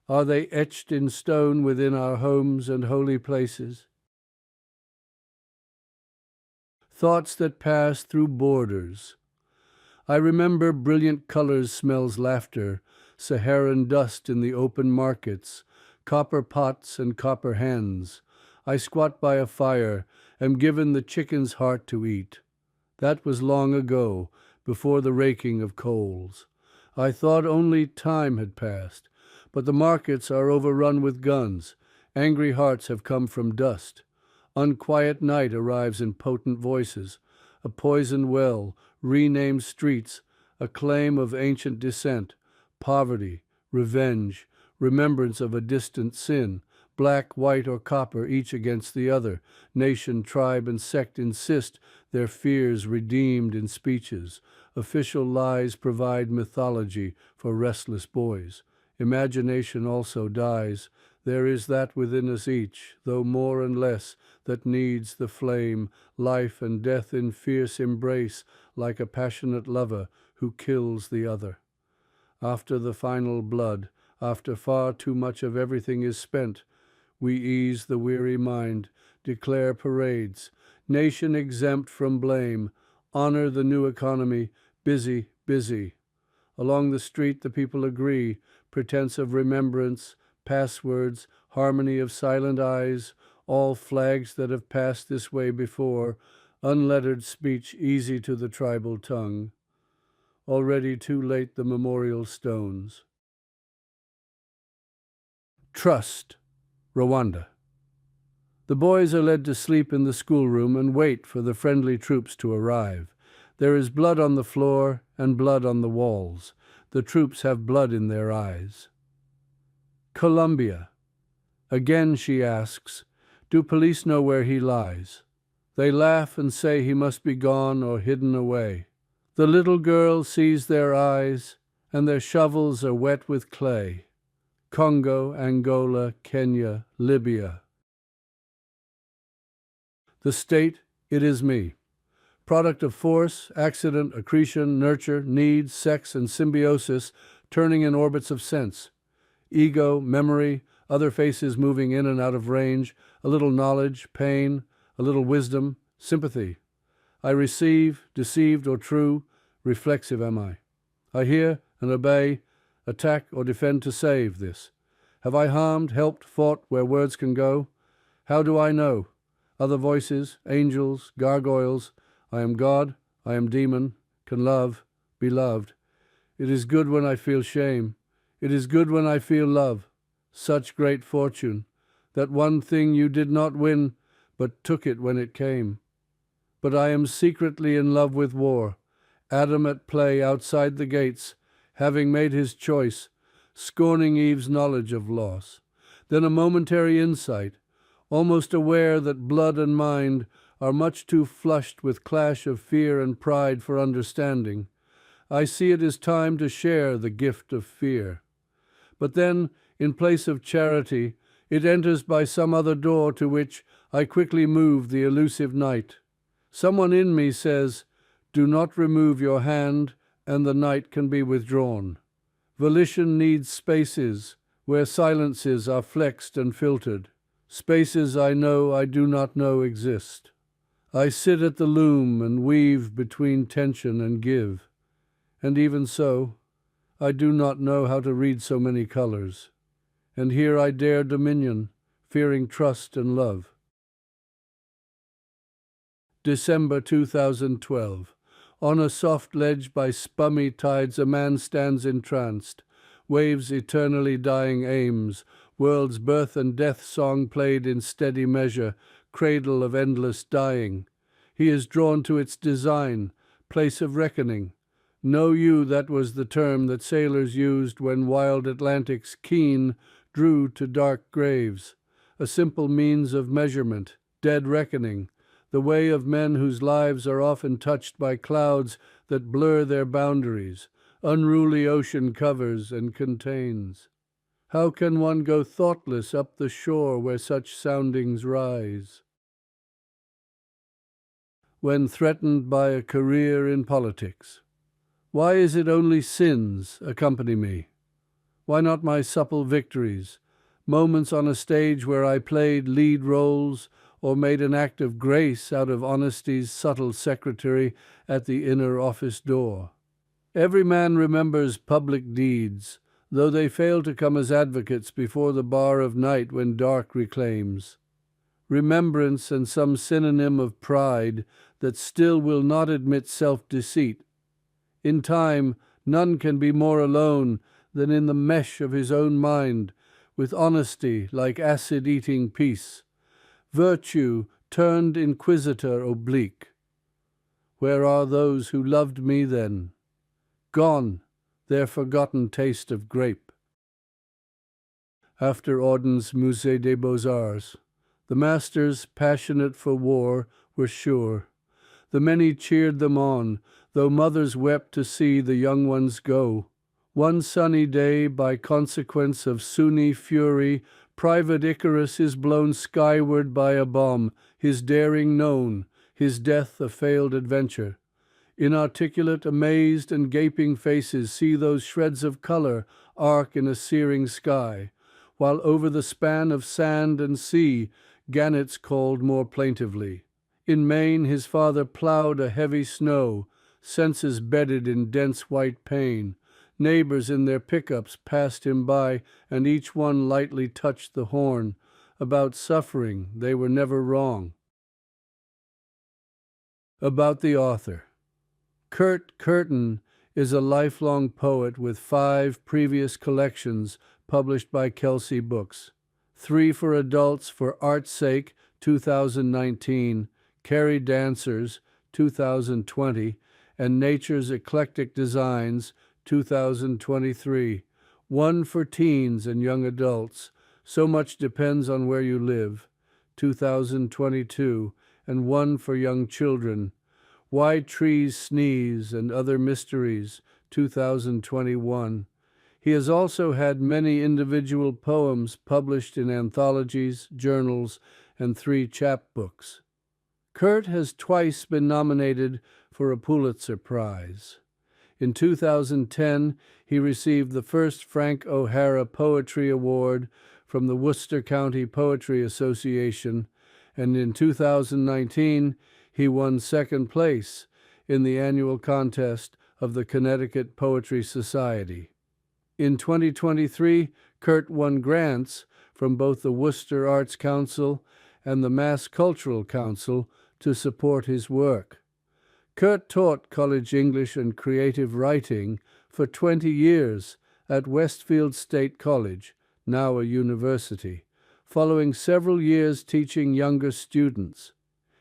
[SPEAKER 1] Are they etched in stone within our homes and holy places? Thoughts that pass through borders. I remember brilliant colors smells laughter, Saharan dust in the open markets, copper pots and copper hands. I squat by a fire, am given the chicken's heart to eat. That was long ago, before the raking of coals. I thought only time had passed, but the markets are overrun with guns. Angry hearts have come from dust. Unquiet night arrives in potent voices. A poisoned well, renamed streets, a claim of ancient descent, poverty, revenge, remembrance of a distant sin, black, white, or copper, each against the other. Nation, tribe, and sect insist their fears redeemed in speeches. Official lies provide mythology for restless boys. Imagination also dies. There is that within us each, though more and less, that needs the flame, life and death in fierce embrace, like a passionate lover who kills the other. After the final blood, after far too much of everything is spent, we ease the weary mind, declare parades, nation exempt from blame, honor the new economy, busy, busy. Along the street the people agree, pretense of remembrance, passwords, harmony of silent eyes, all flags that have passed this way before, unlettered speech easy to the tribal tongue. Already too late the memorial stones. Trust, Rwanda. The boys are led to sleep in the schoolroom and wait for the friendly troops to arrive. There is blood on the floor and blood on the walls. The troops have blood in their eyes. Colombia. Again she asks, do police know where he lies? They laugh and say he must be gone or hidden away. The little girl sees their eyes, and their shovels are wet with clay. Congo, Angola, Kenya, Libya. The state, it is me. Product of force, accident, accretion, nurture, need, sex, and symbiosis turning in orbits of sense. Ego, memory, other faces moving in and out of range, a little knowledge, pain, a little wisdom, sympathy. I receive, deceived or true, reflexive am I. I hear and obey, attack or defend to save this. Have I harmed, helped, fought where words can go? How do I know? Other voices, angels, gargoyles. I am God, I am demon, can love, be loved. It is good when I feel shame. It is good when I feel love. Such great fortune, that one thing you did not win, but took it when it came. But I am secretly in love with war, Adam at play outside the gates, having made his choice, scorning Eve's knowledge of loss. Then a momentary insight, almost aware that blood and mind are much too flushed with clash of fear and pride for understanding. I see it is time to share the gift of fear. But then, in place of charity, it enters by some other door to which I quickly move the elusive night. Someone in me says, "Do not remove your hand, and the night can be withdrawn." Volition needs spaces where silences are flexed and filtered, spaces I know I do not know exist. I sit at the loom and weave between tension and give, and even so, I do not know how to read so many colors. And here I dare dominion, fearing trust and love. December 2012. On a soft ledge by spummy tides a man stands entranced. Waves eternally dying aims, world's birth and death song played in steady measure, cradle of endless dying. He is drawn to its design, place of reckoning. Know you that was the term that sailors used when wild Atlantic's keen drew to dark graves, a simple means of measurement, dead reckoning, the way of men whose lives are often touched by clouds that blur their boundaries, unruly ocean covers and contains. How can one go thoughtless up the shore where such soundings rise? When threatened by a career in politics, why is it only sins accompany me? Why not my supple victories, moments on a stage where I played lead roles or made an act of grace out of honesty's subtle secretary at the inner office door? Every man remembers public deeds, though they fail to come as advocates before the bar of night when dark reclaims. Remembrance and some synonym of pride that still will not admit self-deceit. In time, none can be more alone than in the mesh of his own mind, with honesty like acid-eating peace, virtue turned inquisitor oblique. Where are those who loved me then? Gone, their forgotten taste of grape. After Auden's Musée des Beaux-Arts, the masters, passionate for war, were sure. The many cheered them on, though mothers wept to see the young ones go. One sunny day, by consequence of Sunni fury, Private Icarus is blown skyward by a bomb, his daring known, his death a failed adventure. Inarticulate, amazed, and gaping faces see those shreds of color arc in a searing sky, while over the span of sand and sea gannets called more plaintively. In Maine his father plowed a heavy snow, senses bedded in dense white pain. Neighbors in their pickups passed him by, and each one lightly touched the horn. About suffering, they were never wrong. About the author. Curt Curtin is a lifelong poet with 5 previous collections published by Kelsey Books. 3 for adults for Art's Sake, 2019, Carrie Dancers, 2020, and Nature's Eclectic Designs, 2023. 1 for teens and young adults, So Much Depends on Where You Live, 2022, and 1 for young children, Why Trees Sneeze and Other Mysteries, 2021. He has also had many individual poems published in anthologies, journals, and 3 chapbooks. Curt has twice been nominated for a Pulitzer Prize. In 2010, he received the first Frank O'Hara Poetry Award from the Worcester County Poetry Association, and in 2019, he won 2nd place in the annual contest of the Connecticut Poetry Society. In 2023, Curt won grants from both the Worcester Arts Council and the Mass Cultural Council to support his work. Curt taught college English and creative writing for 20 years at Westfield State College, now a university, following several years teaching younger students.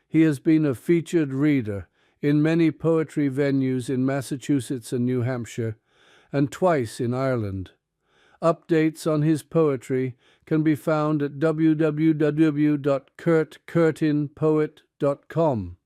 [SPEAKER 1] He has been a featured reader in many poetry venues in Massachusetts and New Hampshire, and twice in Ireland. Updates on his poetry can be found at www.curtcurtinpoet.com.